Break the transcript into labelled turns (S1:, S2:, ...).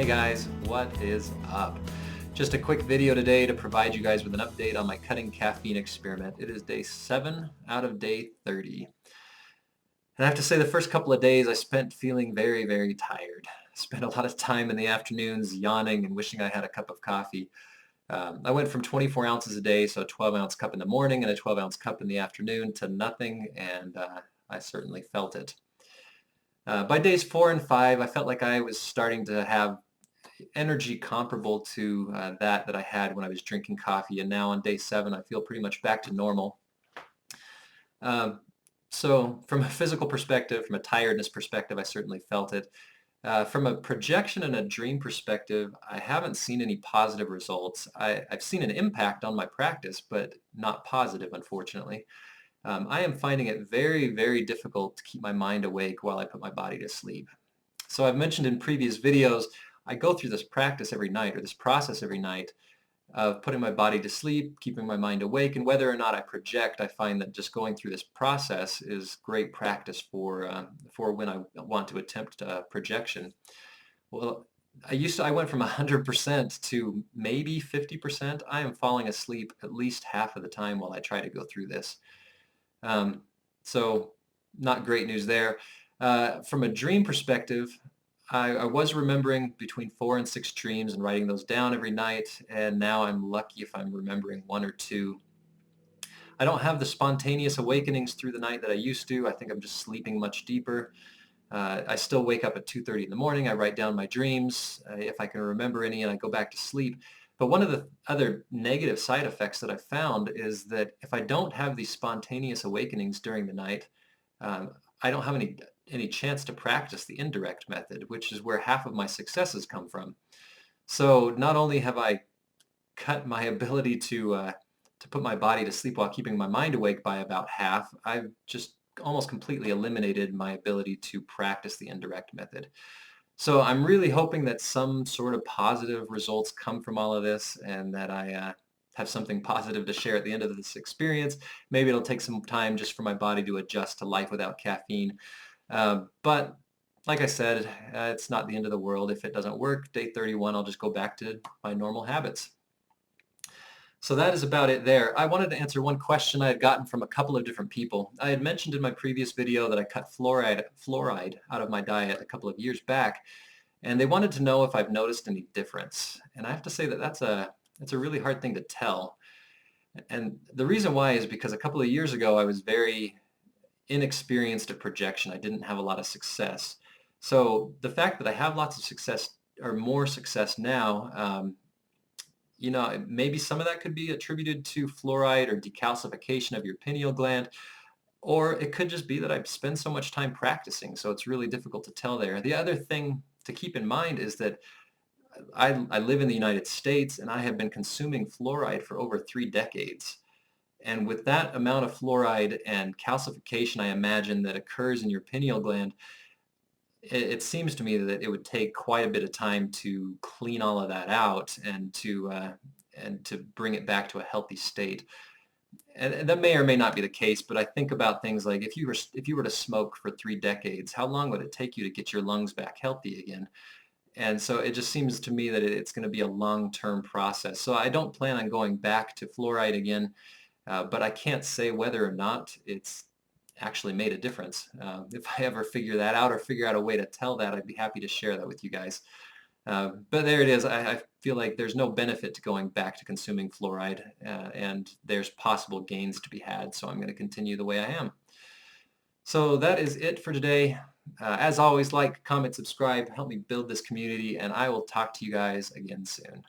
S1: guys, what is up? Just a quick video today to provide you guys with an update on my cutting caffeine experiment. It is day 7 out of day 30. And I have to say the first couple of days I spent feeling very, very tired. I spent a lot of time in the afternoons yawning and wishing I had a cup of coffee. I went from 24 ounces a day, so a 12-ounce cup in the morning and a 12-ounce cup in the afternoon, to nothing, and I certainly felt it. By days 4 and 5, I felt like I was starting to have energy comparable to that I had when I was drinking coffee, and now on day 7 I feel pretty much back to normal. So from a physical perspective, from a tiredness perspective, I certainly felt it. From a projection and a dream perspective, I haven't seen any positive results. I've seen an impact on my practice, but not positive, unfortunately. I am finding it very, very difficult to keep my mind awake while I put my body to sleep. So I've mentioned in previous videos, I go through this practice every night, or this process every night, of putting my body to sleep, keeping my mind awake, and whether or not I project, I find that just going through this process is great practice for when I want to attempt projection. Well, I went from 100% to maybe 50%. I am falling asleep at least half of the time while I try to go through this. So not great news there. From a dream perspective, I was remembering between 4 and 6 dreams and writing those down every night, and now I'm lucky if I'm remembering 1 or 2. I don't have the spontaneous awakenings through the night that I used to. I think I'm just sleeping much deeper. I still wake up at 2:30 in the morning. I write down my dreams, if I can remember any, and I go back to sleep. But one of the other negative side effects that I've found is that if I don't have these spontaneous awakenings during the night, I don't have any chance to practice the indirect method, which is where half of my successes come from. So not only have I cut my ability to put my body to sleep while keeping my mind awake by about half, I've just almost completely eliminated my ability to practice the indirect method. So I'm really hoping that some sort of positive results come from all of this, and that I have something positive to share at the end of this experience. Maybe it'll take some time just for my body to adjust to life without caffeine. But like I said, it's not the end of the world. If it doesn't work, day 31, I'll just go back to my normal habits. So that is about it there. I wanted to answer one question I had gotten from a couple of different people. I had mentioned in my previous video that I cut fluoride out of my diet a couple of years back, and they wanted to know if I've noticed any difference. And I have to say that that's a really hard thing to tell. And the reason why is because a couple of years ago I was very inexperienced at projection. I didn't have a lot of success. So the fact that I have lots of success, or more success now, maybe some of that could be attributed to fluoride or decalcification of your pineal gland, or it could just be that I spend so much time practicing, so it's really difficult to tell there. The other thing to keep in mind is that I live in the United States, and I have been consuming fluoride for over 3 decades. And with that amount of fluoride and calcification, I imagine, that occurs in your pineal gland, it seems to me that it would take quite a bit of time to clean all of that out, and to bring it back to a healthy state. And that may or may not be the case, but I think about things like, if you were to smoke for 3 decades, how long would it take you to get your lungs back healthy again? And so it just seems to me that it's going to be a long-term process. So I don't plan on going back to fluoride again, but I can't say whether or not it's actually made a difference. If I ever figure that out, or figure out a way to tell that, I'd be happy to share that with you guys. But there it is. I feel like there's no benefit to going back to consuming fluoride, and there's possible gains to be had, so I'm going to continue the way I am. So that is it for today. As always, like, comment, subscribe, help me build this community, and I will talk to you guys again soon.